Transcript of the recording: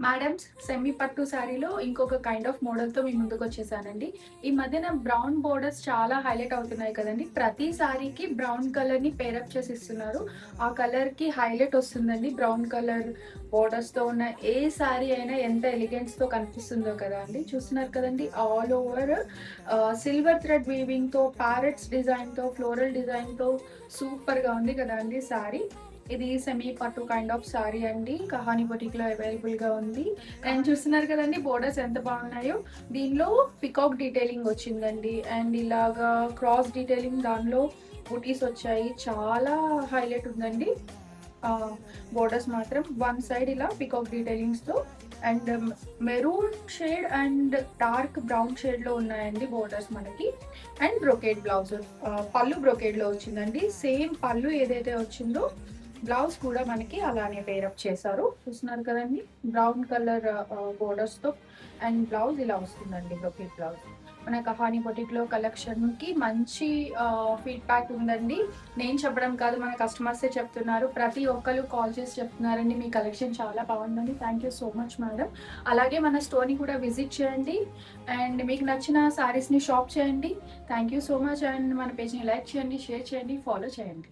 Madams semi పట్టు శారీలో ఇంకొక కైండ్ ఆఫ్ మోడల్‌తో మీ ముందుకొచ్చేసానండి. ఈ మధ్యన బ్రౌన్ బోర్డర్స్ చాలా హైలైట్ అవుతున్నాయి కదండీ! ప్రతి శారీకి బ్రౌన్ కలర్‌ని పేరప్ చేసి ఇస్తున్నారు. ఆ కలర్‌కి హైలైట్ వస్తుందండి. బ్రౌన్ కలర్ బోర్డర్స్‌తో ఉన్న ఏ శారీ అయినా ఎంత ఎలిగెన్స్‌తో కనిపిస్తుందో కదా అండి! చూస్తున్నారు కదండీ! ఆల్ ఓవర్ సిల్వర్ థ్రెడ్ వీవింగ్‌తో, ప్యారెట్స్ డిజైన్‌తో, ఫ్లోరల్ డిజైన్‌తో సూపర్‌గా ఉంది కదా అండి శారీ. ఇది సెమీ పట్టు కైండ్ ఆఫ్ సారీ అండి. కహాని బొటిక్‌లో అవైలబుల్‌గా ఉంది. అండ్ చూస్తున్నారు కదండీ బోర్డర్స్ ఎంత బాగున్నాయో. దీనిలో పికాక్ డీటెయిలింగ్ వచ్చిందండి. అండ్ ఇలాగా క్రాస్ డీటెయిలింగ్ దానిలో బుటీస్ వచ్చాయి. చాలా హైలైట్ ఉందండి. బోర్డర్స్ మాత్రం వన్ సైడ్ ఇలా పికాక్ డీటెయిలింగ్స్‌తో and maroon shade and dark brown షేడ్‌లో ఉన్నాయండి బోర్డర్స్ మనకి. అండ్ బ్రొకేడ్ బ్లౌజ్ పళ్ళు బ్రొకేడ్‌లో వచ్చిందండి. సేమ్ పళ్ళు ఏదైతే వచ్చిందో బ్లౌజ్ కూడా మనకి అలానే పేరప్ చేశారు. చూస్తున్నారు కదండీ! బ్రౌన్ కలర్ బోర్డర్స్‌తో అండ్ బ్లౌజ్ ఇలా వస్తుందండి బ్రొకెట్ బ్లౌజ్. మన కహాని బొటిక్‌లో కలెక్షన్‌కి మంచి ఫీడ్‌బ్యాక్ ఉందండి. నేను చెప్పడం కాదు మన కస్టమర్సే చెప్తున్నారు. ప్రతి ఒక్కళ్ళు కాల్ చేసి చెప్తున్నారండి మీ కలెక్షన్ చాలా బాగుందని. Thank you so much madam. అలాగే మన స్టోర్‌ని కూడా విజిట్ చేయండి. అండ్ మీకు నచ్చిన శారీస్‌ని షాప్ చేయండి. Thank you so much and మన పేజ్‌ని లైక్ చేయండి, షేర్ చేయండి, ఫాలో చేయండి.